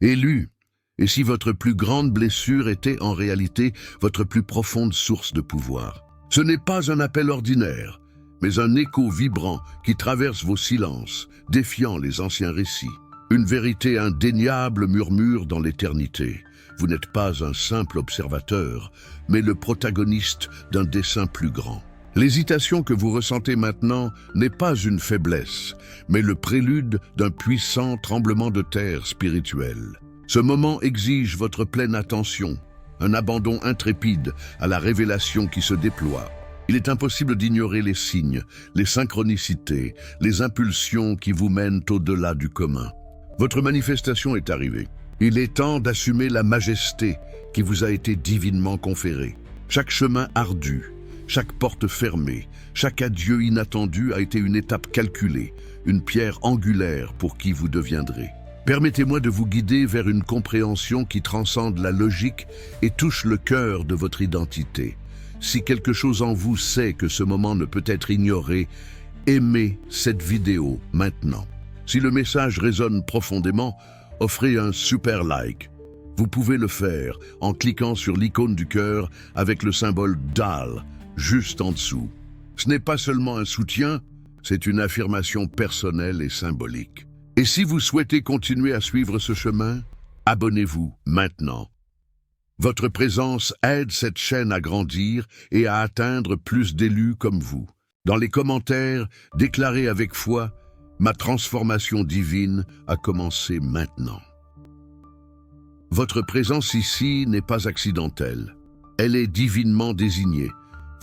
Élu, et si votre plus grande blessure était en réalité votre plus profonde source de pouvoir? Ce n'est pas un appel ordinaire, mais un écho vibrant qui traverse vos silences, défiant les anciens récits. Une vérité indéniable murmure dans l'éternité. Vous n'êtes pas un simple observateur, mais le protagoniste d'un dessein plus grand. L'hésitation que vous ressentez maintenant n'est pas une faiblesse, mais le prélude d'un puissant tremblement de terre spirituel. Ce moment exige votre pleine attention, un abandon intrépide à la révélation qui se déploie. Il est impossible d'ignorer les signes, les synchronicités, les impulsions qui vous mènent au-delà du commun. Votre manifestation est arrivée. Il est temps d'assumer la majesté qui vous a été divinement conférée. Chaque chemin ardu, chaque porte fermée, chaque adieu inattendu a été une étape calculée, une pierre angulaire pour qui vous deviendrez. Permettez-moi de vous guider vers une compréhension qui transcende la logique et touche le cœur de votre identité. Si quelque chose en vous sait que ce moment ne peut être ignoré, aimez cette vidéo maintenant. Si le message résonne profondément, offrez un super like. Vous pouvez le faire en cliquant sur l'icône du cœur avec le symbole DAL juste en dessous. Ce n'est pas seulement un soutien, c'est une affirmation personnelle et symbolique. Et si vous souhaitez continuer à suivre ce chemin, abonnez-vous maintenant. Votre présence aide cette chaîne à grandir et à atteindre plus d'élus comme vous. Dans les commentaires, déclarez avec foi « Ma transformation divine a commencé maintenant ». Votre présence ici n'est pas accidentelle. Elle est divinement désignée.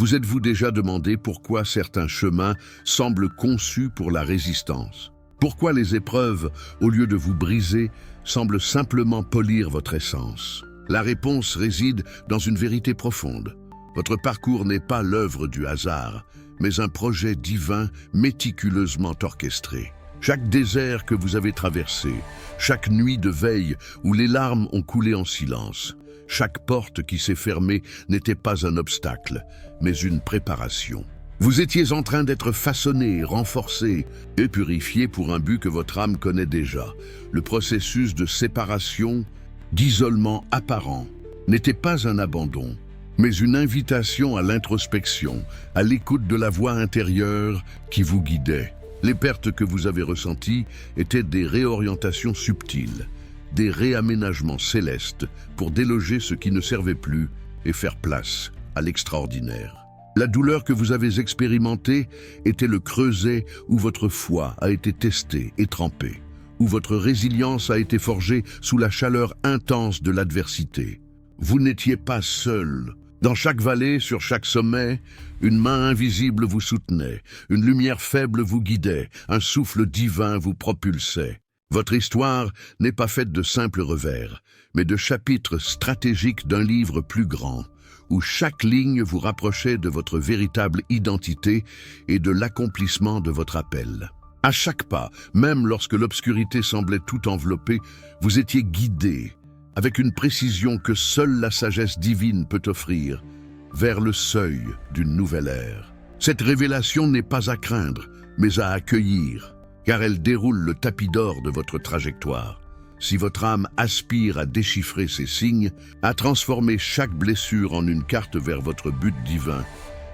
Vous êtes-vous déjà demandé pourquoi certains chemins semblent conçus pour la résistance? Pourquoi les épreuves, au lieu de vous briser, semblent simplement polir votre essence? La réponse réside dans une vérité profonde. Votre parcours n'est pas l'œuvre du hasard, mais un projet divin méticuleusement orchestré. Chaque désert que vous avez traversé, chaque nuit de veille où les larmes ont coulé en silence, chaque porte qui s'est fermée n'était pas un obstacle, mais une préparation. Vous étiez en train d'être façonné, renforcé et purifié pour un but que votre âme connaît déjà. Le processus de séparation, d'isolement apparent, n'était pas un abandon, mais une invitation à l'introspection, à l'écoute de la voix intérieure qui vous guidait. Les pertes que vous avez ressenties étaient des réorientations subtiles, des réaménagements célestes pour déloger ce qui ne servait plus et faire place à l'extraordinaire. La douleur que vous avez expérimentée était le creuset où votre foi a été testée et trempée, où votre résilience a été forgée sous la chaleur intense de l'adversité. Vous n'étiez pas seul. Dans chaque vallée, sur chaque sommet, une main invisible vous soutenait, une lumière faible vous guidait, un souffle divin vous propulsait. Votre histoire n'est pas faite de simples revers, mais de chapitres stratégiques d'un livre plus grand, où chaque ligne vous rapprochait de votre véritable identité et de l'accomplissement de votre appel. À chaque pas, même lorsque l'obscurité semblait tout envelopper, vous étiez guidé, avec une précision que seule la sagesse divine peut offrir, vers le seuil d'une nouvelle ère. Cette révélation n'est pas à craindre, mais à accueillir, car elle déroule le tapis d'or de votre trajectoire. Si votre âme aspire à déchiffrer ces signes, à transformer chaque blessure en une carte vers votre but divin,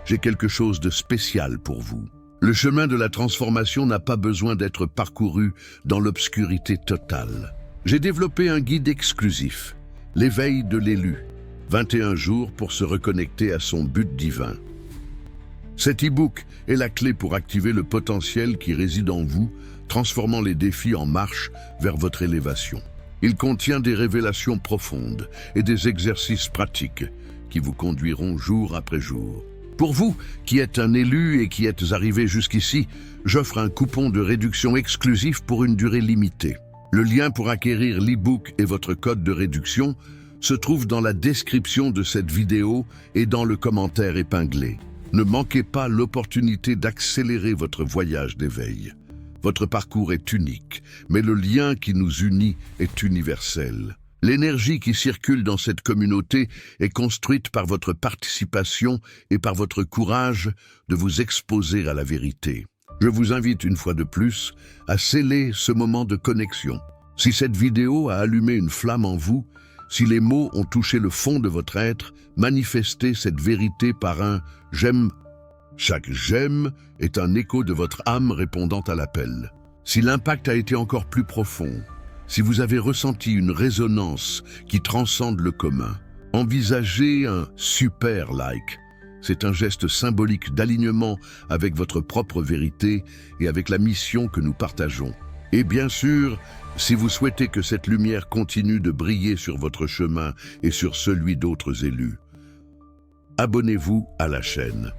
j'ai quelque chose de spécial pour vous. Le chemin de la transformation n'a pas besoin d'être parcouru dans l'obscurité totale. J'ai développé un guide exclusif, l'éveil de l'élu, 21 jours pour se reconnecter à son but divin. Cet e-book est la clé pour activer le potentiel qui réside en vous, transformant les défis en marche vers votre élévation. Il contient des révélations profondes et des exercices pratiques qui vous conduiront jour après jour. Pour vous, qui êtes un élu et qui êtes arrivé jusqu'ici, j'offre un coupon de réduction exclusif pour une durée limitée. Le lien pour acquérir l'e-book et votre code de réduction se trouve dans la description de cette vidéo et dans le commentaire épinglé. Ne manquez pas l'opportunité d'accélérer votre voyage d'éveil. Votre parcours est unique, mais le lien qui nous unit est universel. L'énergie qui circule dans cette communauté est construite par votre participation et par votre courage de vous exposer à la vérité. Je vous invite une fois de plus à sceller ce moment de connexion. Si cette vidéo a allumé une flamme en vous, si les mots ont touché le fond de votre être, manifestez cette vérité par un « j'aime ». Chaque « j'aime » est un écho de votre âme répondant à l'appel. Si l'impact a été encore plus profond, si vous avez ressenti une résonance qui transcende le commun, envisagez un « super like ». C'est un geste symbolique d'alignement avec votre propre vérité et avec la mission que nous partageons. Et bien sûr, si vous souhaitez que cette lumière continue de briller sur votre chemin et sur celui d'autres élus, abonnez-vous à la chaîne.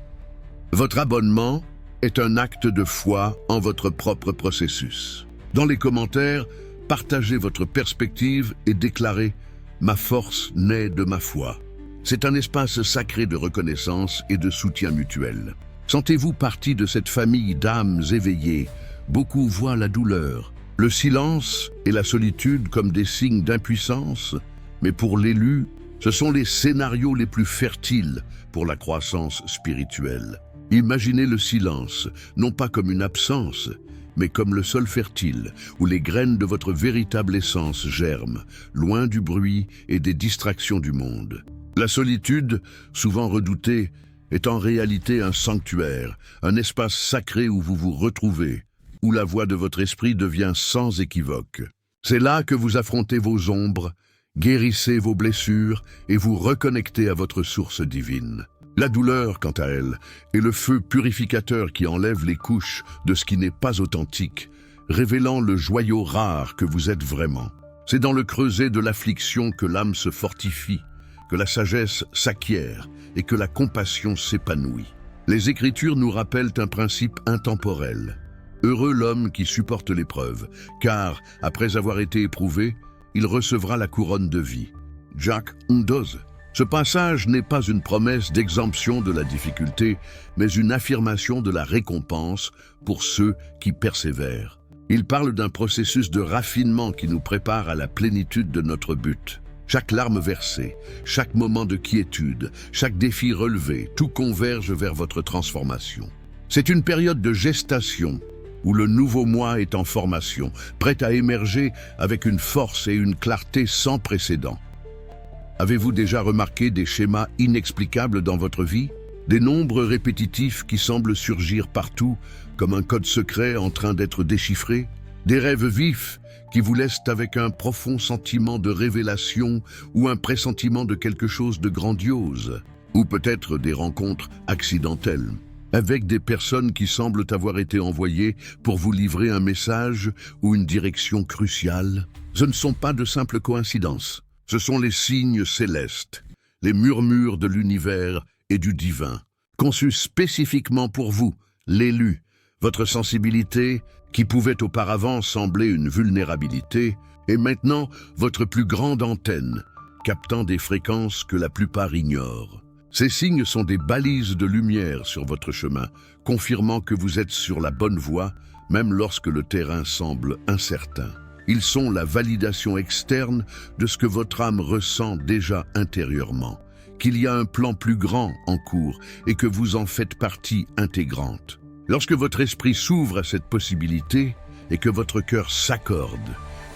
Votre abonnement est un acte de foi en votre propre processus. Dans les commentaires, partagez votre perspective et déclarez « Ma force naît de ma foi ». C'est un espace sacré de reconnaissance et de soutien mutuel. Sentez-vous partie de cette famille d'âmes éveillées. Beaucoup voient la douleur, le silence et la solitude comme des signes d'impuissance, mais pour l'élu, ce sont les scénarios les plus fertiles pour la croissance spirituelle. Imaginez le silence, non pas comme une absence, mais comme le sol fertile, où les graines de votre véritable essence germent, loin du bruit et des distractions du monde. La solitude, souvent redoutée, est en réalité un sanctuaire, un espace sacré où vous vous retrouvez, où la voix de votre esprit devient sans équivoque. C'est là que vous affrontez vos ombres, guérissez vos blessures et vous reconnectez à votre source divine. La douleur, quant à elle, est le feu purificateur qui enlève les couches de ce qui n'est pas authentique, révélant le joyau rare que vous êtes vraiment. C'est dans le creuset de l'affliction que l'âme se fortifie, que la sagesse s'acquiert et que la compassion s'épanouit. Les Écritures nous rappellent un principe intemporel. Heureux l'homme qui supporte l'épreuve, car, après avoir été éprouvé, il recevra la couronne de vie. Jack Ndoz. Ce passage n'est pas une promesse d'exemption de la difficulté, mais une affirmation de la récompense pour ceux qui persévèrent. Il parle d'un processus de raffinement qui nous prépare à la plénitude de notre but. Chaque larme versée, chaque moment de quiétude, chaque défi relevé, tout converge vers votre transformation. C'est une période de gestation où le nouveau moi est en formation, prêt à émerger avec une force et une clarté sans précédent. Avez-vous déjà remarqué des schémas inexplicables dans votre vie? Des nombres répétitifs qui semblent surgir partout, comme un code secret en train d'être déchiffré? Des rêves vifs qui vous laissent avec un profond sentiment de révélation ou un pressentiment de quelque chose de grandiose? Ou peut-être des rencontres accidentelles, avec des personnes qui semblent avoir été envoyées pour vous livrer un message ou une direction cruciale? Ce ne sont pas de simples coïncidences. Ce sont les signes célestes, les murmures de l'univers et du divin, conçus spécifiquement pour vous, l'élu. Votre sensibilité, qui pouvait auparavant sembler une vulnérabilité, est maintenant votre plus grande antenne, captant des fréquences que la plupart ignorent. Ces signes sont des balises de lumière sur votre chemin, confirmant que vous êtes sur la bonne voie, même lorsque le terrain semble incertain. Ils sont la validation externe de ce que votre âme ressent déjà intérieurement, qu'il y a un plan plus grand en cours et que vous en faites partie intégrante. Lorsque votre esprit s'ouvre à cette possibilité et que votre cœur s'accorde,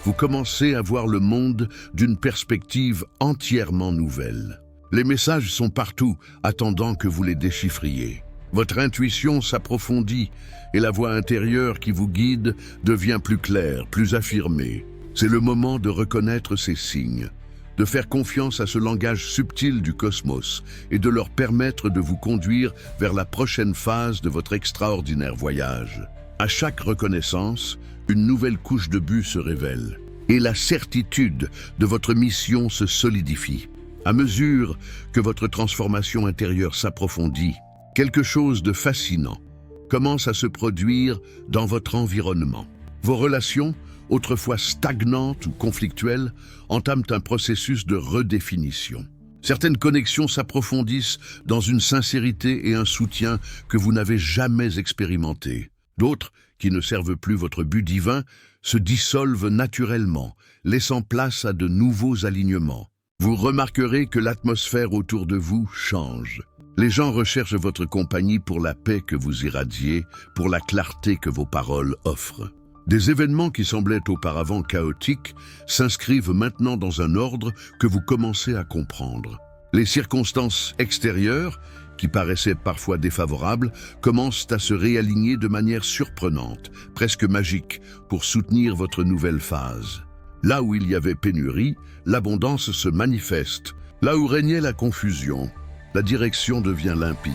vous commencez à voir le monde d'une perspective entièrement nouvelle. Les messages sont partout, attendant que vous les déchiffriez. Votre intuition s'approfondit et la voix intérieure qui vous guide devient plus claire, plus affirmée. C'est le moment de reconnaître ces signes, de faire confiance à ce langage subtil du cosmos et de leur permettre de vous conduire vers la prochaine phase de votre extraordinaire voyage. À chaque reconnaissance, une nouvelle couche de but se révèle et la certitude de votre mission se solidifie. À mesure que votre transformation intérieure s'approfondit, quelque chose de fascinant commence à se produire dans votre environnement. Vos relations, autrefois stagnantes ou conflictuelles, entament un processus de redéfinition. Certaines connexions s'approfondissent dans une sincérité et un soutien que vous n'avez jamais expérimenté. D'autres, qui ne servent plus votre but divin, se dissolvent naturellement, laissant place à de nouveaux alignements. Vous remarquerez que l'atmosphère autour de vous change. Les gens recherchent votre compagnie pour la paix que vous irradiez, pour la clarté que vos paroles offrent. Des événements qui semblaient auparavant chaotiques s'inscrivent maintenant dans un ordre que vous commencez à comprendre. Les circonstances extérieures, qui paraissaient parfois défavorables, commencent à se réaligner de manière surprenante, presque magique, pour soutenir votre nouvelle phase. Là où il y avait pénurie, l'abondance se manifeste. Là où régnait la confusion, la direction devient limpide.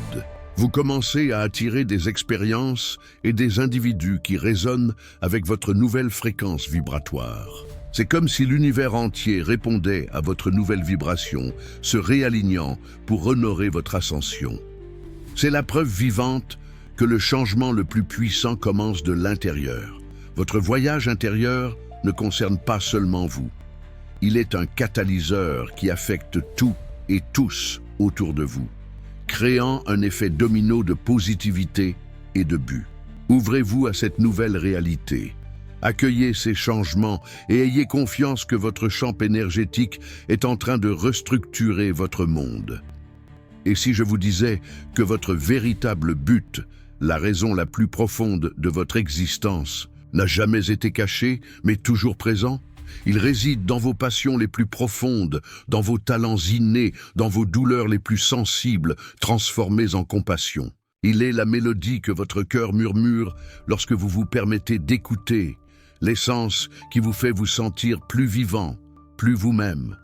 Vous commencez à attirer des expériences et des individus qui résonnent avec votre nouvelle fréquence vibratoire. C'est comme si l'univers entier répondait à votre nouvelle vibration, se réalignant pour honorer votre ascension. C'est la preuve vivante que le changement le plus puissant commence de l'intérieur. Votre voyage intérieur ne concerne pas seulement vous. Il est un catalyseur qui affecte tout et tous autour de vous, créant un effet domino de positivité et de but. Ouvrez-vous à cette nouvelle réalité. Accueillez ces changements et ayez confiance que votre champ énergétique est en train de restructurer votre monde. Et si je vous disais que votre véritable but, la raison la plus profonde de votre existence, n'a jamais été caché, mais toujours présent? Il réside dans vos passions les plus profondes, dans vos talents innés, dans vos douleurs les plus sensibles, transformées en compassion. Il est la mélodie que votre cœur murmure lorsque vous vous permettez d'écouter, l'essence qui vous fait vous sentir plus vivant, plus vous-même.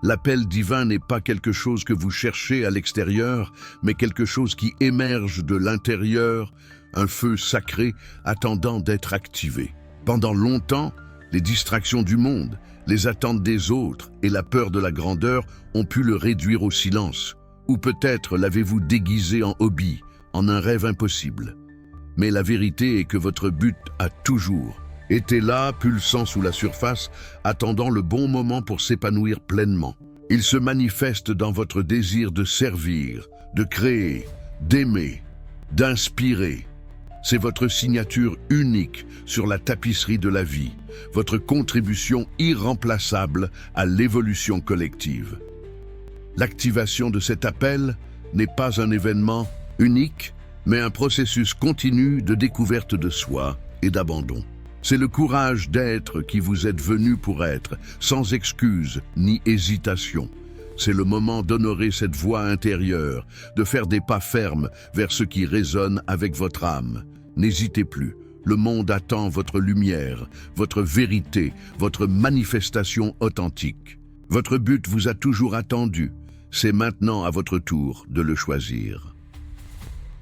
L'appel divin n'est pas quelque chose que vous cherchez à l'extérieur, mais quelque chose qui émerge de l'intérieur, un feu sacré attendant d'être activé. Pendant longtemps, les distractions du monde, les attentes des autres et la peur de la grandeur ont pu le réduire au silence. Ou peut-être l'avez-vous déguisé en hobby, en un rêve impossible. Mais la vérité est que votre but a toujours été là, pulsant sous la surface, attendant le bon moment pour s'épanouir pleinement. Il se manifeste dans votre désir de servir, de créer, d'aimer, d'inspirer. C'est votre signature unique sur la tapisserie de la vie, votre contribution irremplaçable à l'évolution collective. L'activation de cet appel n'est pas un événement unique, mais un processus continu de découverte de soi et d'abandon. C'est le courage d'être qui vous êtes venu pour être, sans excuse ni hésitation. C'est le moment d'honorer cette voix intérieure, de faire des pas fermes vers ce qui résonne avec votre âme. N'hésitez plus, le monde attend votre lumière, votre vérité, votre manifestation authentique. Votre but vous a toujours attendu, c'est maintenant à votre tour de le choisir.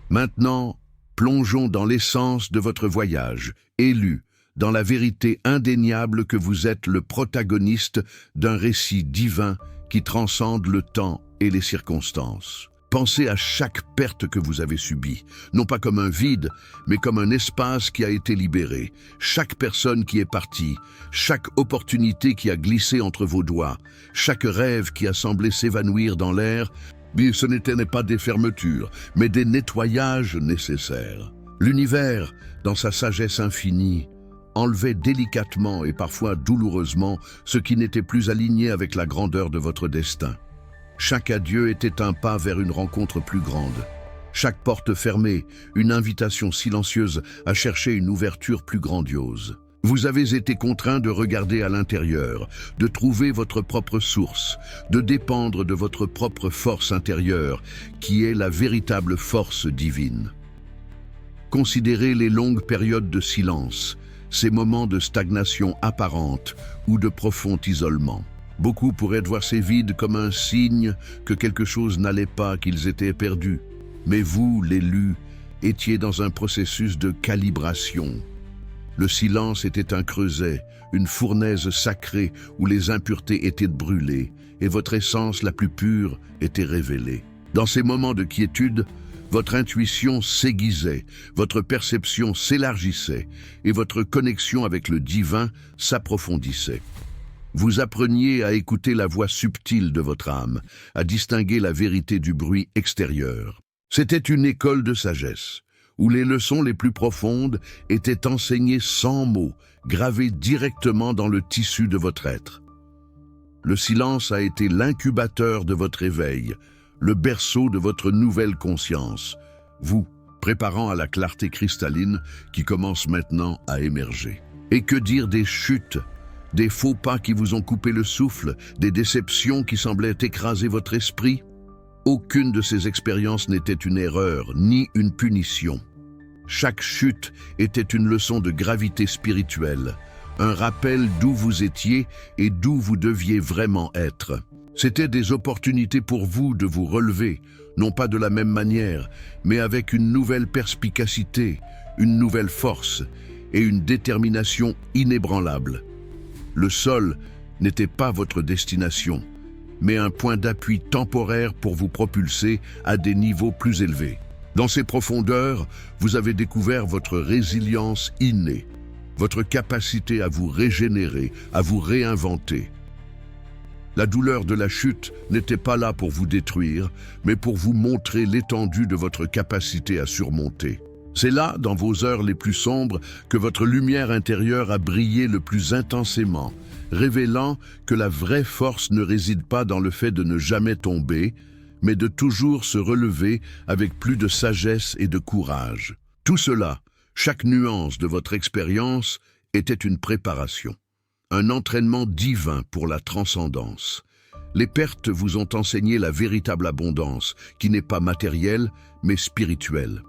Maintenant, plongeons dans l'essence de votre voyage, élu, dans la vérité indéniable que vous êtes le protagoniste d'un récit divin qui transcende le temps et les circonstances. Pensez à chaque perte que vous avez subie, non pas comme un vide, mais comme un espace qui a été libéré. Chaque personne qui est partie, chaque opportunité qui a glissé entre vos doigts, chaque rêve qui a semblé s'évanouir dans l'air, mais ce n'était pas des fermetures, mais des nettoyages nécessaires. L'univers, dans sa sagesse infinie, enlevait délicatement et parfois douloureusement ce qui n'était plus aligné avec la grandeur de votre destin. Chaque adieu était un pas vers une rencontre plus grande. Chaque porte fermée, une invitation silencieuse à chercher une ouverture plus grandiose. Vous avez été contraint de regarder à l'intérieur, de trouver votre propre source, de dépendre de votre propre force intérieure, qui est la véritable force divine. Considérez les longues périodes de silence, ces moments de stagnation apparente ou de profond isolement. Beaucoup pourraient voir ces vides comme un signe que quelque chose n'allait pas, qu'ils étaient perdus. Mais vous, l'élu, étiez dans un processus de calibration. Le silence était un creuset, une fournaise sacrée où les impuretés étaient brûlées et votre essence la plus pure était révélée. Dans ces moments de quiétude, votre intuition s'aiguisait, votre perception s'élargissait et votre connexion avec le divin s'approfondissait. Vous appreniez à écouter la voix subtile de votre âme, à distinguer la vérité du bruit extérieur. C'était une école de sagesse, où les leçons les plus profondes étaient enseignées sans mots, gravées directement dans le tissu de votre être. Le silence a été l'incubateur de votre éveil, le berceau de votre nouvelle conscience. Vous, préparant à la clarté cristalline qui commence maintenant à émerger. Et que dire des chutes, des faux pas qui vous ont coupé le souffle, des déceptions qui semblaient écraser votre esprit? Aucune de ces expériences n'était une erreur, ni une punition. Chaque chute était une leçon de gravité spirituelle, un rappel d'où vous étiez et d'où vous deviez vraiment être. C'étaient des opportunités pour vous de vous relever, non pas de la même manière, mais avec une nouvelle perspicacité, une nouvelle force et une détermination inébranlable. Le sol n'était pas votre destination, mais un point d'appui temporaire pour vous propulser à des niveaux plus élevés. Dans ces profondeurs, vous avez découvert votre résilience innée, votre capacité à vous régénérer, à vous réinventer. La douleur de la chute n'était pas là pour vous détruire, mais pour vous montrer l'étendue de votre capacité à surmonter. C'est là, dans vos heures les plus sombres, que votre lumière intérieure a brillé le plus intensément, révélant que la vraie force ne réside pas dans le fait de ne jamais tomber, mais de toujours se relever avec plus de sagesse et de courage. Tout cela, chaque nuance de votre expérience, était une préparation, un entraînement divin pour la transcendance. Les pertes vous ont enseigné la véritable abondance, qui n'est pas matérielle, mais spirituelle.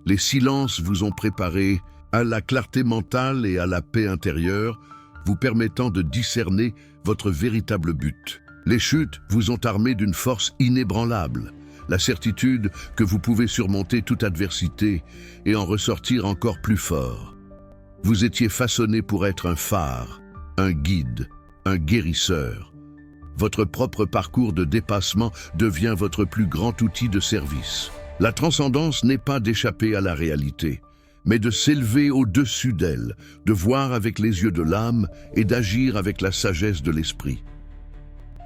Les silences vous ont préparé à la clarté mentale et à la paix intérieure, vous permettant de discerner votre véritable but. Les chutes vous ont armé d'une force inébranlable, la certitude que vous pouvez surmonter toute adversité et en ressortir encore plus fort. Vous étiez façonné pour être un phare, un guide, un guérisseur. Votre propre parcours de dépassement devient votre plus grand outil de service. La transcendance n'est pas d'échapper à la réalité, mais de s'élever au-dessus d'elle, de voir avec les yeux de l'âme et d'agir avec la sagesse de l'esprit.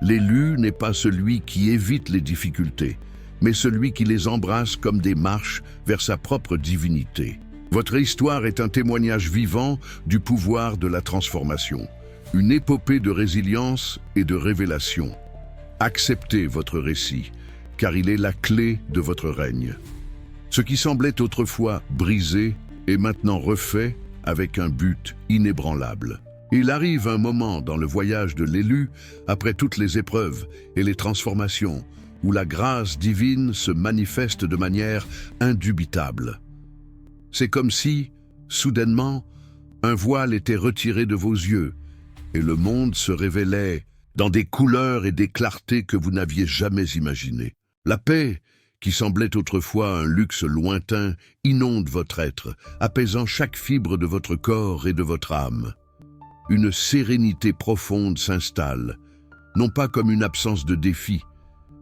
L'élu n'est pas celui qui évite les difficultés, mais celui qui les embrasse comme des marches vers sa propre divinité. Votre histoire est un témoignage vivant du pouvoir de la transformation, une épopée de résilience et de révélation. Acceptez votre récit, car il est la clé de votre règne. Ce qui semblait autrefois brisé est maintenant refait avec un but inébranlable. Il arrive un moment dans le voyage de l'élu, après toutes les épreuves et les transformations, où la grâce divine se manifeste de manière indubitable. C'est comme si, soudainement, un voile était retiré de vos yeux, et le monde se révélait dans des couleurs et des clartés que vous n'aviez jamais imaginées. La paix, qui semblait autrefois un luxe lointain, inonde votre être, apaisant chaque fibre de votre corps et de votre âme. Une sérénité profonde s'installe, non pas comme une absence de défi,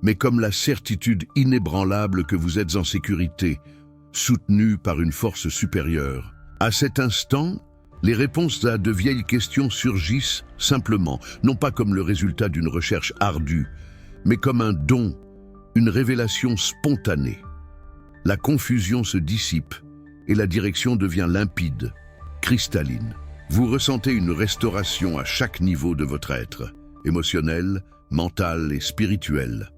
mais comme la certitude inébranlable que vous êtes en sécurité, soutenu par une force supérieure. À cet instant, les réponses à de vieilles questions surgissent simplement, non pas comme le résultat d'une recherche ardue, mais comme un don, une révélation spontanée. La confusion se dissipe et la direction devient limpide, cristalline. Vous ressentez une restauration à chaque niveau de votre être, émotionnel, mental et spirituel.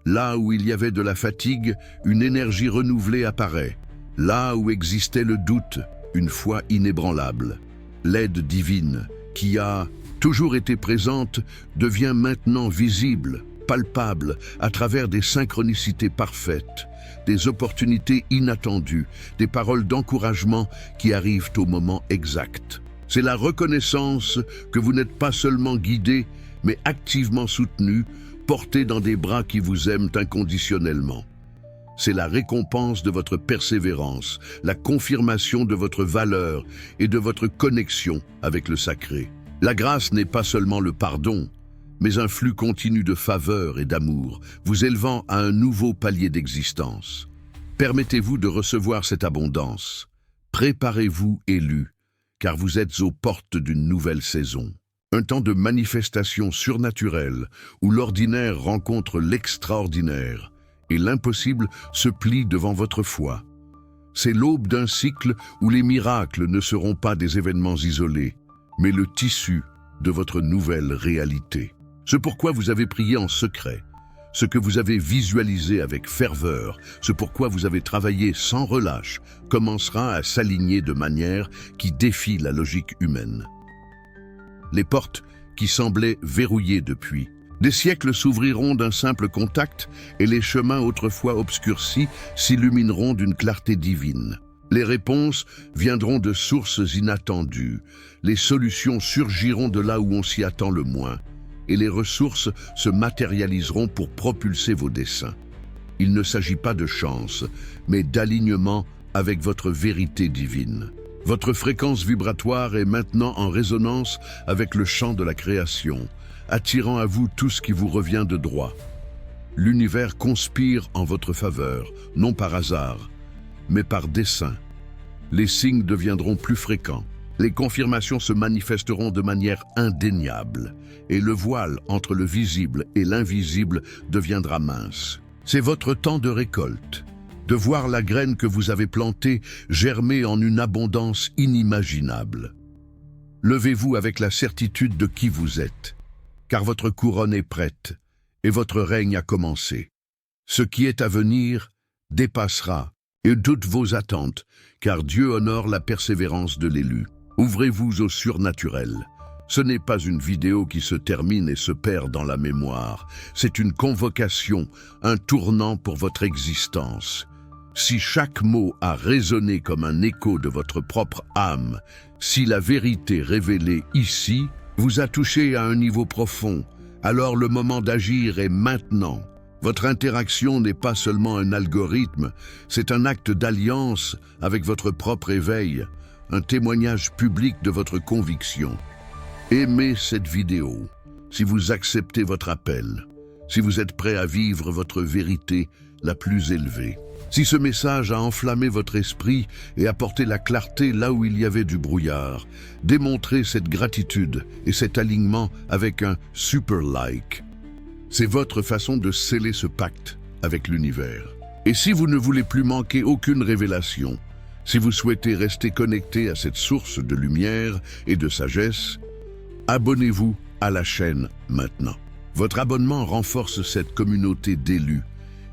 Là où il y avait de la fatigue, une énergie renouvelée apparaît. Là où existait le doute, une foi inébranlable. L'aide divine, qui a toujours été présente, devient maintenant visible, palpable, à travers des synchronicités parfaites, des opportunités inattendues, des paroles d'encouragement qui arrivent au moment exact. C'est la reconnaissance que vous n'êtes pas seulement guidé, mais activement soutenu, porté dans des bras qui vous aiment inconditionnellement. C'est la récompense de votre persévérance, la confirmation de votre valeur et de votre connexion avec le sacré. La grâce n'est pas seulement le pardon, mais un flux continu de faveur et d'amour, vous élevant à un nouveau palier d'existence. Permettez-vous de recevoir cette abondance. Préparez-vous, élus, car vous êtes aux portes d'une nouvelle saison. Un temps de manifestation surnaturelle où l'ordinaire rencontre l'extraordinaire et l'impossible se plie devant votre foi. C'est l'aube d'un cycle où les miracles ne seront pas des événements isolés, mais le tissu de votre nouvelle réalité. C'est pourquoi vous avez prié en secret, Ce que vous avez visualisé avec ferveur, ce pourquoi vous avez travaillé sans relâche, commencera à s'aligner de manière qui défie la logique humaine. Les portes qui semblaient verrouillées depuis. Des siècles s'ouvriront d'un simple contact et les chemins autrefois obscurcis s'illumineront d'une clarté divine. Les réponses viendront de sources inattendues, les solutions surgiront de là où on s'y attend le moins, et les ressources se matérialiseront pour propulser vos desseins. Il ne s'agit pas de chance, mais d'alignement avec votre vérité divine. Votre fréquence vibratoire est maintenant en résonance avec le chant de la création, attirant à vous tout ce qui vous revient de droit. L'univers conspire en votre faveur, non par hasard, mais par dessein. Les signes deviendront plus fréquents, les confirmations se manifesteront de manière indéniable, et le voile entre le visible et l'invisible deviendra mince. C'est votre temps de récolte, de voir la graine que vous avez plantée germer en une abondance inimaginable. Levez-vous avec la certitude de qui vous êtes, car votre couronne est prête et votre règne a commencé. Ce qui est à venir dépassera et toutes vos attentes, car Dieu honore la persévérance de l'élu. Ouvrez-vous au surnaturel. Ce n'est pas une vidéo qui se termine et se perd dans la mémoire. C'est une convocation, un tournant pour votre existence. Si chaque mot a résonné comme un écho de votre propre âme, si la vérité révélée ici vous a touché à un niveau profond, alors le moment d'agir est maintenant. Votre interaction n'est pas seulement un algorithme, c'est un acte d'alliance avec votre propre éveil, un témoignage public de votre conviction. Aimez cette vidéo, si vous acceptez votre appel, si vous êtes prêt à vivre votre vérité la plus élevée. Si ce message a enflammé votre esprit et apporté la clarté là où il y avait du brouillard, démontrez cette gratitude et cet alignement avec un super like. C'est votre façon de sceller ce pacte avec l'univers. Et si vous ne voulez plus manquer aucune révélation, si vous souhaitez rester connecté à cette source de lumière et de sagesse, abonnez-vous à la chaîne maintenant. Votre abonnement renforce cette communauté d'élus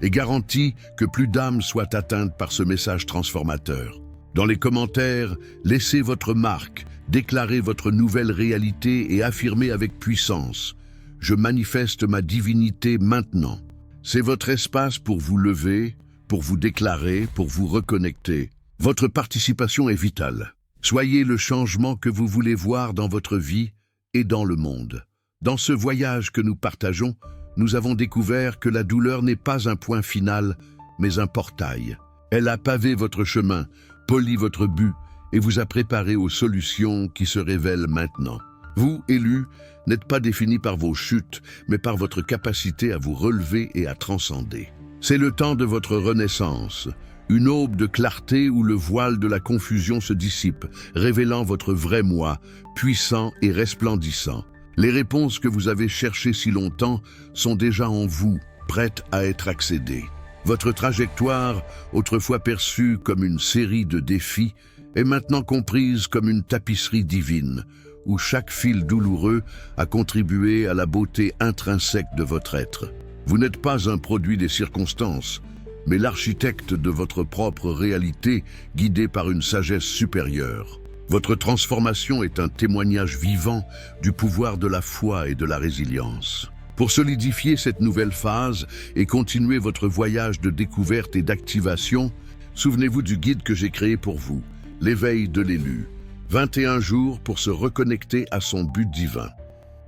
et garantit que plus d'âmes soient atteintes par ce message transformateur. Dans les commentaires, laissez votre marque, déclarez votre nouvelle réalité et affirmez avec puissance: je manifeste ma divinité maintenant. C'est votre espace pour vous lever, pour vous déclarer, pour vous reconnecter. Votre participation est vitale. Soyez le changement que vous voulez voir dans votre vie et dans le monde. Dans ce voyage que nous partageons, nous avons découvert que la douleur n'est pas un point final, mais un portail. Elle a pavé votre chemin, poli votre but et vous a préparé aux solutions qui se révèlent maintenant. Vous, élus, n'êtes pas définis par vos chutes, mais par votre capacité à vous relever et à transcender. C'est le temps de votre renaissance, une aube de clarté où le voile de la confusion se dissipe, révélant votre vrai moi, puissant et resplendissant. Les réponses que vous avez cherchées si longtemps sont déjà en vous, prêtes à être accédées. Votre trajectoire, autrefois perçue comme une série de défis, est maintenant comprise comme une tapisserie divine, où chaque fil douloureux a contribué à la beauté intrinsèque de votre être. Vous n'êtes pas un produit des circonstances, mais l'architecte de votre propre réalité, guidé par une sagesse supérieure. Votre transformation est un témoignage vivant du pouvoir de la foi et de la résilience. Pour solidifier cette nouvelle phase et continuer votre voyage de découverte et d'activation, souvenez-vous du guide que j'ai créé pour vous, l'éveil de l'élu. 21 jours pour se reconnecter à son but divin.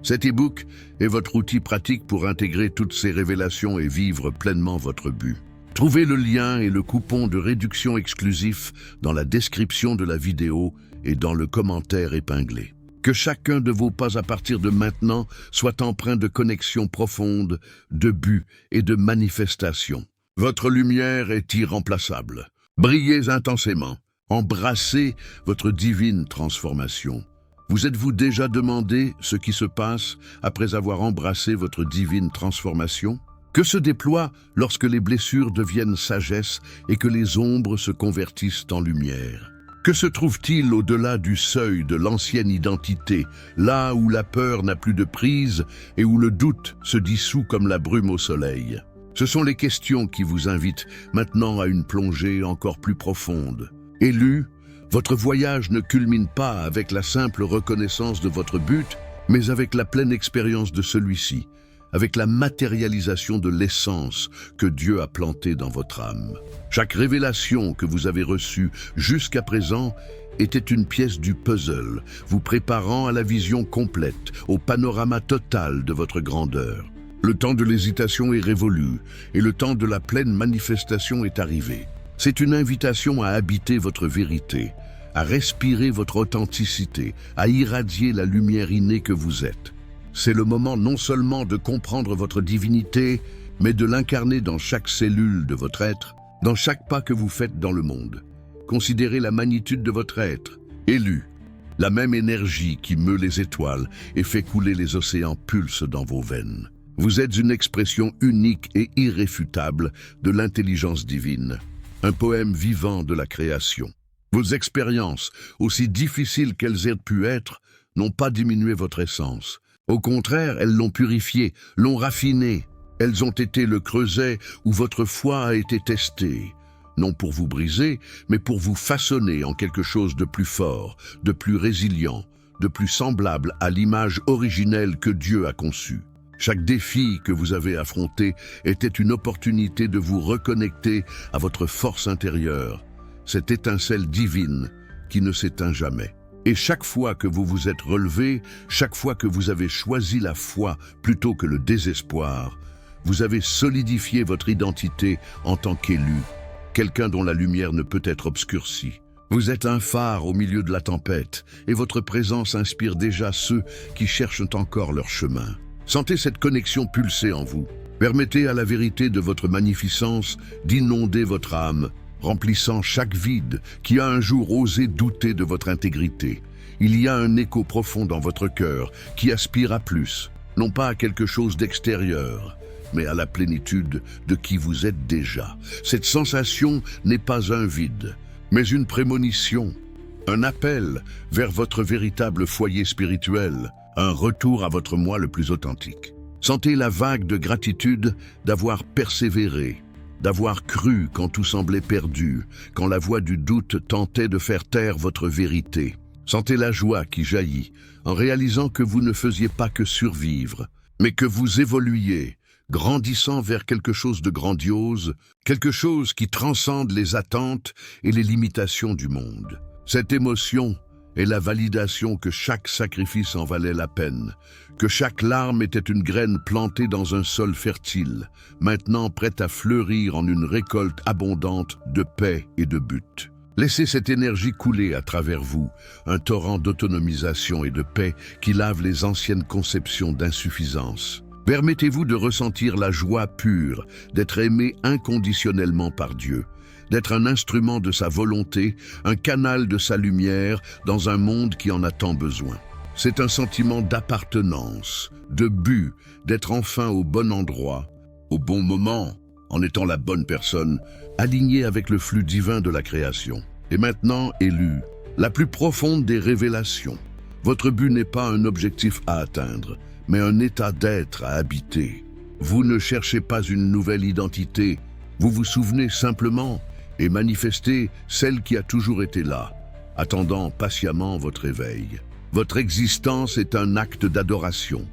Cet e-book est votre outil pratique pour intégrer toutes ces révélations et vivre pleinement votre but. Trouvez le lien et le coupon de réduction exclusif dans la description de la vidéo et dans le commentaire épinglé. Que chacun de vos pas à partir de maintenant soit empreint de connexion profonde, de but et de manifestation. Votre lumière est irremplaçable. Brillez intensément. Embrassez votre divine transformation. Vous êtes-vous déjà demandé ce qui se passe après avoir embrassé votre divine transformation? Que se déploie lorsque les blessures deviennent sagesse et que les ombres se convertissent en lumière? Que se trouve-t-il au-delà du seuil de l'ancienne identité, là où la peur n'a plus de prise et où le doute se dissout comme la brume au soleil? Ce sont les questions qui vous invitent maintenant à une plongée encore plus profonde. Élu, votre voyage ne culmine pas avec la simple reconnaissance de votre but, mais avec la pleine expérience de celui-ci, avec la matérialisation de l'essence que Dieu a plantée dans votre âme. Chaque révélation que vous avez reçue jusqu'à présent était une pièce du puzzle, vous préparant à la vision complète, au panorama total de votre grandeur. Le temps de l'hésitation est révolu et le temps de la pleine manifestation est arrivé. C'est une invitation à habiter votre vérité, à respirer votre authenticité, à irradier la lumière innée que vous êtes. C'est le moment non seulement de comprendre votre divinité, mais de l'incarner dans chaque cellule de votre être, dans chaque pas que vous faites dans le monde. Considérez la magnitude de votre être, élu. La même énergie qui meut les étoiles et fait couler les océans pulse dans vos veines. Vous êtes une expression unique et irréfutable de l'intelligence divine, un poème vivant de la création. Vos expériences, aussi difficiles qu'elles aient pu être, n'ont pas diminué votre essence. Au contraire, elles l'ont purifiée, l'ont raffinée. Elles ont été le creuset où votre foi a été testée, non pour vous briser, mais pour vous façonner en quelque chose de plus fort, de plus résilient, de plus semblable à l'image originelle que Dieu a conçue. Chaque défi que vous avez affronté était une opportunité de vous reconnecter à votre force intérieure, cette étincelle divine qui ne s'éteint jamais. Et chaque fois que vous vous êtes relevé, chaque fois que vous avez choisi la foi plutôt que le désespoir, vous avez solidifié votre identité en tant qu'élu, quelqu'un dont la lumière ne peut être obscurcie. Vous êtes un phare au milieu de la tempête, et votre présence inspire déjà ceux qui cherchent encore leur chemin. Sentez cette connexion pulser en vous. Permettez à la vérité de votre magnificence d'inonder votre âme, remplissant chaque vide qui a un jour osé douter de votre intégrité. Il y a un écho profond dans votre cœur qui aspire à plus, non pas à quelque chose d'extérieur, mais à la plénitude de qui vous êtes déjà. Cette sensation n'est pas un vide, mais une prémonition, un appel vers votre véritable foyer spirituel, un retour à votre moi le plus authentique. Sentez la vague de gratitude d'avoir persévéré, d'avoir cru quand tout semblait perdu, quand la voix du doute tentait de faire taire votre vérité. Sentez la joie qui jaillit en réalisant que vous ne faisiez pas que survivre, mais que vous évoluiez, grandissant vers quelque chose de grandiose, quelque chose qui transcende les attentes et les limitations du monde. Cette émotion est la validation que chaque sacrifice en valait la peine, que chaque larme était une graine plantée dans un sol fertile, maintenant prête à fleurir en une récolte abondante de paix et de but. Laissez cette énergie couler à travers vous, un torrent d'autonomisation et de paix qui lave les anciennes conceptions d'insuffisance. Permettez-vous de ressentir la joie pure d'être aimé inconditionnellement par Dieu, d'être un instrument de sa volonté, un canal de sa lumière dans un monde qui en a tant besoin. C'est un sentiment d'appartenance, de but, d'être enfin au bon endroit, au bon moment, en étant la bonne personne, alignée avec le flux divin de la création. Et maintenant, élu, la plus profonde des révélations. Votre but n'est pas un objectif à atteindre, mais un état d'être à habiter. Vous ne cherchez pas une nouvelle identité, vous vous souvenez simplement et manifestez celle qui a toujours été là, attendant patiemment votre éveil. Votre existence est un acte d'adoration.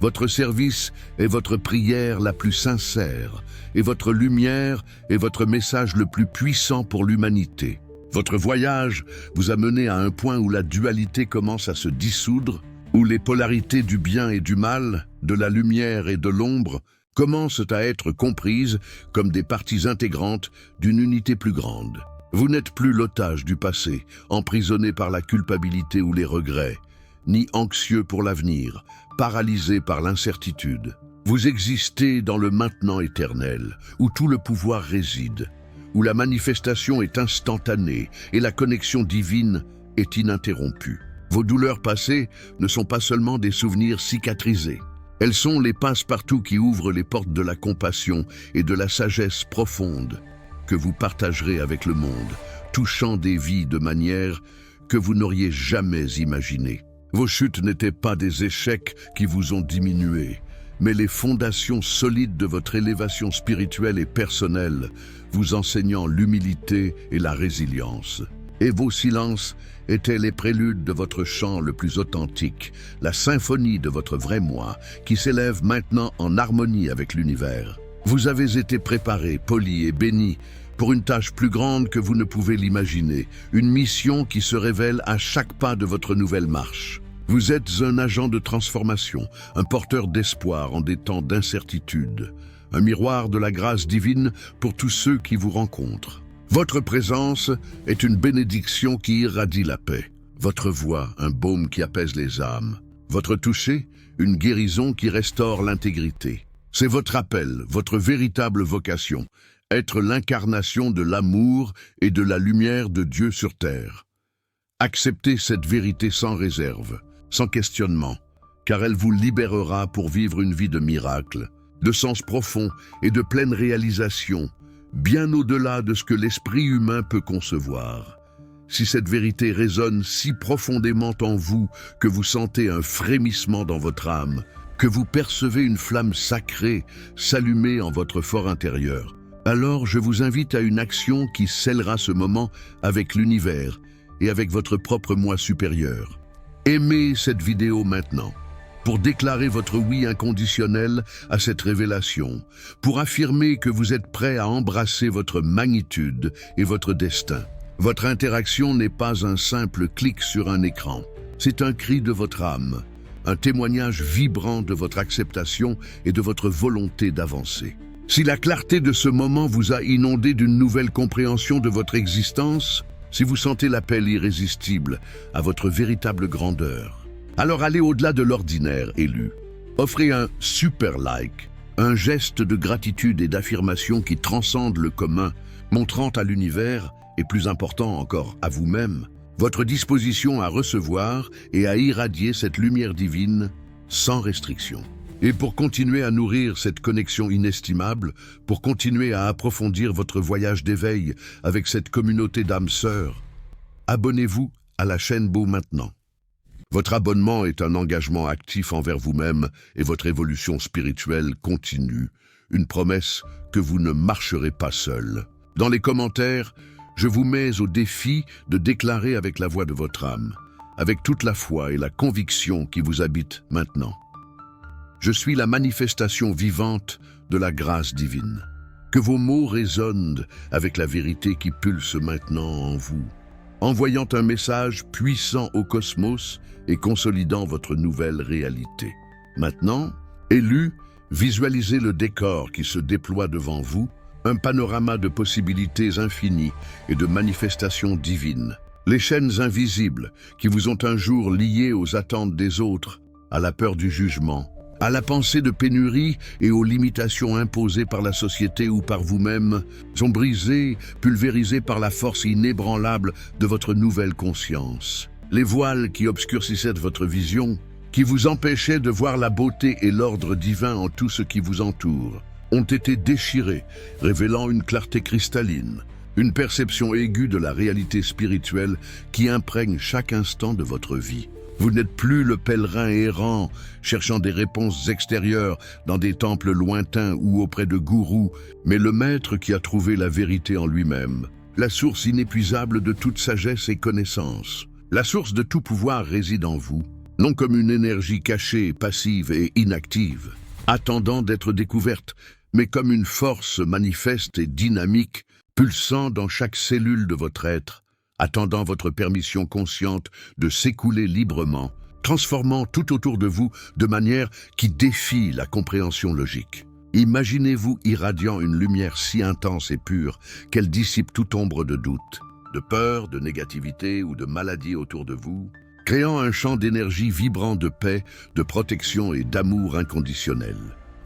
Votre service est votre prière la plus sincère, et votre lumière est votre message le plus puissant pour l'humanité. Votre voyage vous a mené à un point où la dualité commence à se dissoudre, où les polarités du bien et du mal, de la lumière et de l'ombre, commencent à être comprises comme des parties intégrantes d'une unité plus grande. Vous n'êtes plus l'otage du passé, emprisonné par la culpabilité ou les regrets, ni anxieux pour l'avenir, paralysé par l'incertitude. Vous existez dans le maintenant éternel, où tout le pouvoir réside, où la manifestation est instantanée et la connexion divine est ininterrompue. Vos douleurs passées ne sont pas seulement des souvenirs cicatrisés. Elles sont les passe-partout qui ouvrent les portes de la compassion et de la sagesse profonde que vous partagerez avec le monde, touchant des vies de manière que vous n'auriez jamais imaginé. Vos chutes n'étaient pas des échecs qui vous ont diminué, mais les fondations solides de votre élévation spirituelle et personnelle, vous enseignant l'humilité et la résilience. Et vos silences étaient les préludes de votre chant le plus authentique, la symphonie de votre vrai moi, qui s'élève maintenant en harmonie avec l'univers. Vous avez été préparé, poli et béni pour une tâche plus grande que vous ne pouvez l'imaginer, une mission qui se révèle à chaque pas de votre nouvelle marche. Vous êtes un agent de transformation, un porteur d'espoir en des temps d'incertitude, un miroir de la grâce divine pour tous ceux qui vous rencontrent. Votre présence est une bénédiction qui irradie la paix. Votre voix, un baume qui apaise les âmes. Votre toucher, une guérison qui restaure l'intégrité. C'est votre appel, votre véritable vocation, être l'incarnation de l'amour et de la lumière de Dieu sur terre. Acceptez cette vérité sans réserve, sans questionnement, car elle vous libérera pour vivre une vie de miracle, de sens profond et de pleine réalisation, bien au-delà de ce que l'esprit humain peut concevoir. Si cette vérité résonne si profondément en vous que vous sentez un frémissement dans votre âme, que vous percevez une flamme sacrée s'allumer en votre fort intérieur, alors je vous invite à une action qui scellera ce moment avec l'univers et avec votre propre moi supérieur. Aimez cette vidéo maintenant, pour déclarer votre oui inconditionnel à cette révélation, pour affirmer que vous êtes prêt à embrasser votre magnitude et votre destin. Votre interaction n'est pas un simple clic sur un écran, c'est un cri de votre âme, un témoignage vibrant de votre acceptation et de votre volonté d'avancer. Si la clarté de ce moment vous a inondé d'une nouvelle compréhension de votre existence, si vous sentez l'appel irrésistible à votre véritable grandeur, alors allez au-delà de l'ordinaire élu. Offrez un super like, un geste de gratitude et d'affirmation qui transcende le commun, montrant à l'univers, et plus important encore à vous-même, votre disposition à recevoir et à irradier cette lumière divine sans restriction. Et pour continuer à nourrir cette connexion inestimable, pour continuer à approfondir votre voyage d'éveil avec cette communauté d'âmes sœurs, abonnez-vous à la chaîne Beau maintenant. Votre abonnement est un engagement actif envers vous-même et votre évolution spirituelle continue, une promesse que vous ne marcherez pas seul. Dans les commentaires, je vous mets au défi de déclarer avec la voix de votre âme, avec toute la foi et la conviction qui vous habitent maintenant. Je suis la manifestation vivante de la grâce divine. Que vos mots résonnent avec la vérité qui pulse maintenant en vous, envoyant un message puissant au cosmos et consolidant votre nouvelle réalité. Maintenant, élu, visualisez le décor qui se déploie devant vous, un panorama de possibilités infinies et de manifestations divines. Les chaînes invisibles qui vous ont un jour liés aux attentes des autres, à la peur du jugement, à la pensée de pénurie et aux limitations imposées par la société ou par vous-même, sont brisées, pulvérisées par la force inébranlable de votre nouvelle conscience. Les voiles qui obscurcissaient votre vision, qui vous empêchaient de voir la beauté et l'ordre divin en tout ce qui vous entoure, ont été déchirés, révélant une clarté cristalline, une perception aiguë de la réalité spirituelle qui imprègne chaque instant de votre vie. Vous n'êtes plus le pèlerin errant, cherchant des réponses extérieures dans des temples lointains ou auprès de gourous, mais le maître qui a trouvé la vérité en lui-même, la source inépuisable de toute sagesse et connaissance. La source de tout pouvoir réside en vous, non comme une énergie cachée, passive et inactive, attendant d'être découverte, mais comme une force manifeste et dynamique, pulsant dans chaque cellule de votre être, attendant votre permission consciente de s'écouler librement, transformant tout autour de vous de manière qui défie la compréhension logique. Imaginez-vous irradiant une lumière si intense et pure qu'elle dissipe toute ombre de doute, de peur, de négativité ou de maladie autour de vous, créant un champ d'énergie vibrant de paix, de protection et d'amour inconditionnel.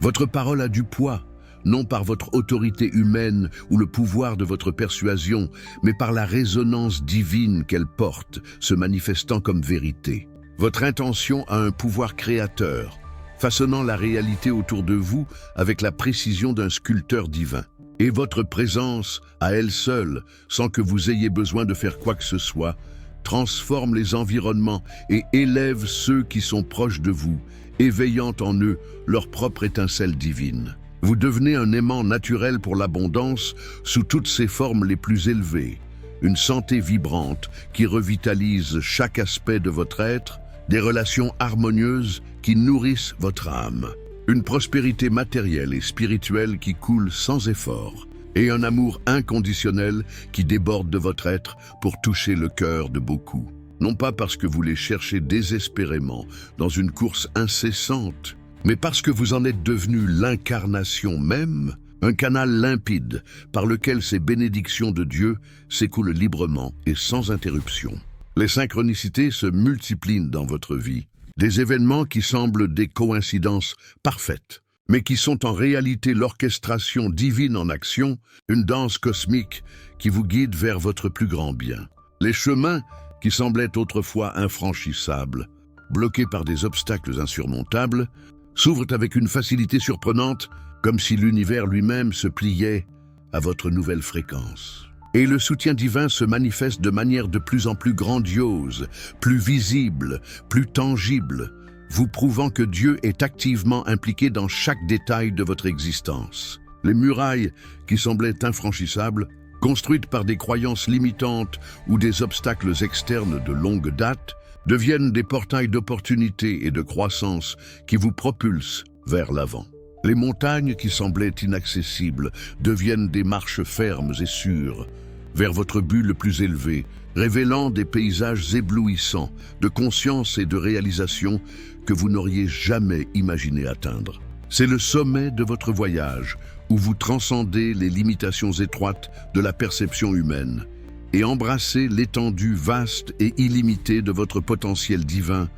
Votre parole a du poids, non par votre autorité humaine ou le pouvoir de votre persuasion, mais par la résonance divine qu'elle porte, se manifestant comme vérité. Votre intention a un pouvoir créateur, façonnant la réalité autour de vous avec la précision d'un sculpteur divin. Et votre présence, à elle seule, sans que vous ayez besoin de faire quoi que ce soit, transforme les environnements et élève ceux qui sont proches de vous, éveillant en eux leur propre étincelle divine. Vous devenez un aimant naturel pour l'abondance sous toutes ses formes les plus élevées, une santé vibrante qui revitalise chaque aspect de votre être, des relations harmonieuses qui nourrissent votre âme, une prospérité matérielle et spirituelle qui coule sans effort, et un amour inconditionnel qui déborde de votre être pour toucher le cœur de beaucoup. Non pas parce que vous les cherchez désespérément dans une course incessante, mais parce que vous en êtes devenu l'incarnation même, un canal limpide par lequel ces bénédictions de Dieu s'écoulent librement et sans interruption. Les synchronicités se multiplient dans votre vie, des événements qui semblent des coïncidences parfaites, mais qui sont en réalité l'orchestration divine en action, une danse cosmique qui vous guide vers votre plus grand bien. Les chemins qui semblaient autrefois infranchissables, bloqués par des obstacles insurmontables, s'ouvrent avec une facilité surprenante, comme si l'univers lui-même se pliait à votre nouvelle fréquence. Et le soutien divin se manifeste de manière de plus en plus grandiose, plus visible, plus tangible, vous prouvant que Dieu est activement impliqué dans chaque détail de votre existence. Les murailles qui semblaient infranchissables, construites par des croyances limitantes ou des obstacles externes de longue date, deviennent des portails d'opportunités et de croissance qui vous propulsent vers l'avant. Les montagnes qui semblaient inaccessibles deviennent des marches fermes et sûres vers votre but le plus élevé, révélant des paysages éblouissants de conscience et de réalisation que vous n'auriez jamais imaginé atteindre. C'est le sommet de votre voyage où vous transcendez les limitations étroites de la perception humaine et embrassez l'étendue vaste et illimitée de votre potentiel divin,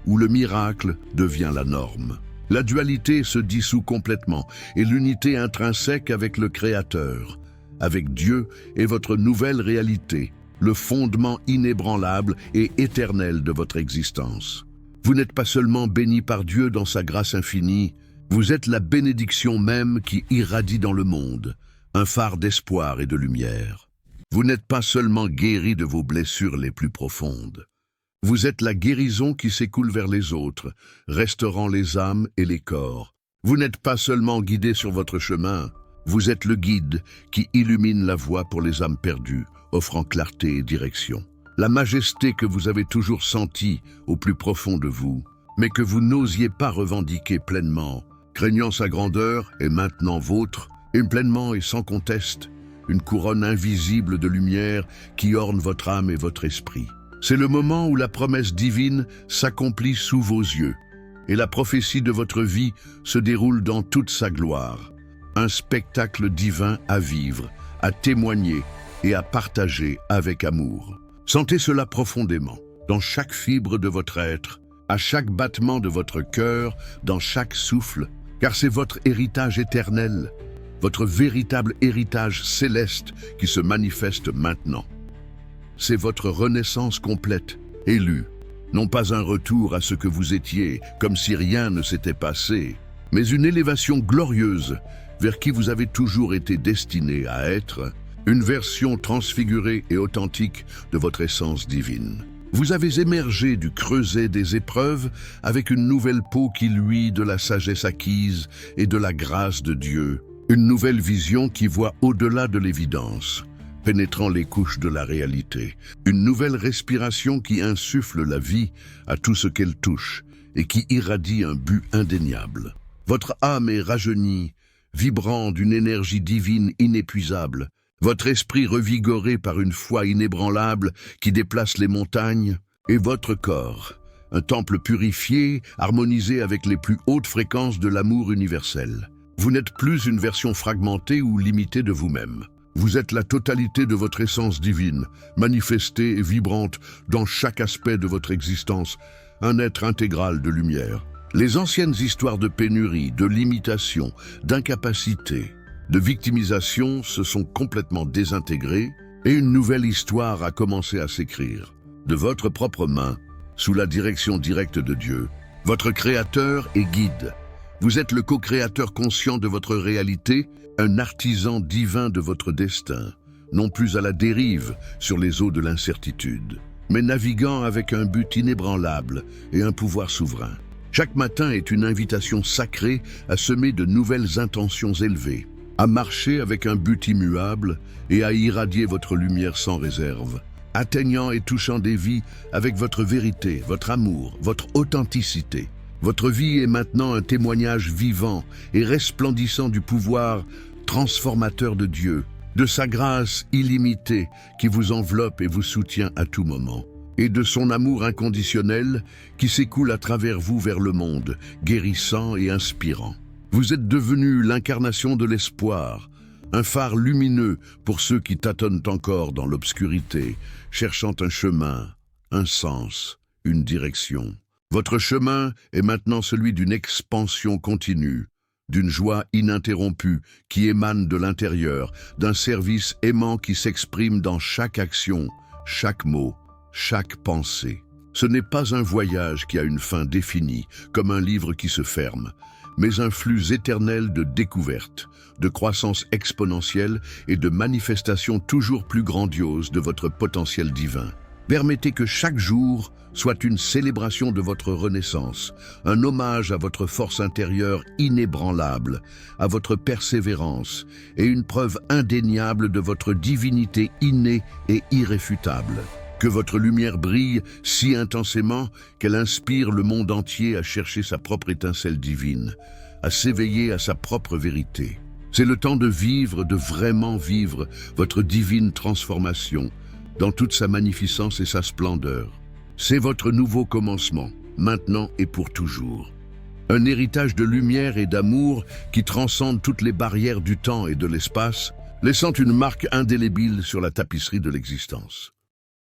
où le miracle devient la norme. La dualité se dissout complètement et l'unité intrinsèque avec le Créateur, avec Dieu et votre nouvelle réalité, le fondement inébranlable et éternel de votre existence. Vous n'êtes pas seulement béni par Dieu dans sa grâce infinie, vous êtes la bénédiction même qui irradie dans le monde, un phare d'espoir et de lumière. Vous n'êtes pas seulement guéri de vos blessures les plus profondes. Vous êtes la guérison qui s'écoule vers les autres, restaurant les âmes et les corps. Vous n'êtes pas seulement guidé sur votre chemin, vous êtes le guide qui illumine la voie pour les âmes perdues, offrant clarté et direction. La majesté que vous avez toujours sentie au plus profond de vous, mais que vous n'osiez pas revendiquer pleinement, craignant sa grandeur est maintenant vôtre, et pleinement et sans conteste, une couronne invisible de lumière qui orne votre âme et votre esprit. C'est le moment où la promesse divine s'accomplit sous vos yeux, et la prophétie de votre vie se déroule dans toute sa gloire. Un spectacle divin à vivre, à témoigner et à partager avec amour. Sentez cela profondément, dans chaque fibre de votre être, à chaque battement de votre cœur, dans chaque souffle, car c'est votre héritage éternel, votre véritable héritage céleste qui se manifeste maintenant. C'est votre renaissance complète, élue, non pas un retour à ce que vous étiez, comme si rien ne s'était passé, mais une élévation glorieuse vers qui vous avez toujours été destiné à être, une version transfigurée et authentique de votre essence divine. Vous avez émergé du creuset des épreuves avec une nouvelle peau qui luit de la sagesse acquise et de la grâce de Dieu, une nouvelle vision qui voit au-delà de l'évidence, pénétrant les couches de la réalité, une nouvelle respiration qui insuffle la vie à tout ce qu'elle touche et qui irradie un but indéniable. Votre âme est rajeunie, vibrant d'une énergie divine inépuisable, votre esprit revigoré par une foi inébranlable qui déplace les montagnes, et votre corps, un temple purifié, harmonisé avec les plus hautes fréquences de l'amour universel. Vous n'êtes plus une version fragmentée ou limitée de vous-même. Vous êtes la totalité de votre essence divine, manifestée et vibrante dans chaque aspect de votre existence, un être intégral de lumière. Les anciennes histoires de pénurie, de limitation, d'incapacité, de victimisation se sont complètement désintégrées et une nouvelle histoire a commencé à s'écrire. De votre propre main, sous la direction directe de Dieu, votre Créateur et guide, Vous êtes le co-créateur conscient de votre réalité, un artisan divin de votre destin, non plus à la dérive sur les eaux de l'incertitude, mais naviguant avec un but inébranlable et un pouvoir souverain. Chaque matin est une invitation sacrée à semer de nouvelles intentions élevées, à marcher avec un but immuable et à irradier votre lumière sans réserve, atteignant et touchant des vies avec votre vérité, votre amour, votre authenticité. Votre vie est maintenant un témoignage vivant et resplendissant du pouvoir transformateur de Dieu, de sa grâce illimitée qui vous enveloppe et vous soutient à tout moment, et de son amour inconditionnel qui s'écoule à travers vous vers le monde, guérissant et inspirant. Vous êtes devenu l'incarnation de l'espoir, un phare lumineux pour ceux qui tâtonnent encore dans l'obscurité, cherchant un chemin, un sens, une direction. Votre chemin est maintenant celui d'une expansion continue, d'une joie ininterrompue qui émane de l'intérieur, d'un service aimant qui s'exprime dans chaque action, chaque mot, chaque pensée. Ce n'est pas un voyage qui a une fin définie, comme un livre qui se ferme, mais un flux éternel de découvertes, de croissance exponentielle et de manifestations toujours plus grandioses de votre potentiel divin. Permettez que chaque jour soit une célébration de votre renaissance, un hommage à votre force intérieure inébranlable, à votre persévérance et une preuve indéniable de votre divinité innée et irréfutable. Que votre lumière brille si intensément qu'elle inspire le monde entier à chercher sa propre étincelle divine, à s'éveiller à sa propre vérité. C'est le temps de vivre, de vraiment vivre votre divine transformation dans toute sa magnificence et sa splendeur. C'est votre nouveau commencement, maintenant et pour toujours. Un héritage de lumière et d'amour qui transcende toutes les barrières du temps et de l'espace, laissant une marque indélébile sur la tapisserie de l'existence.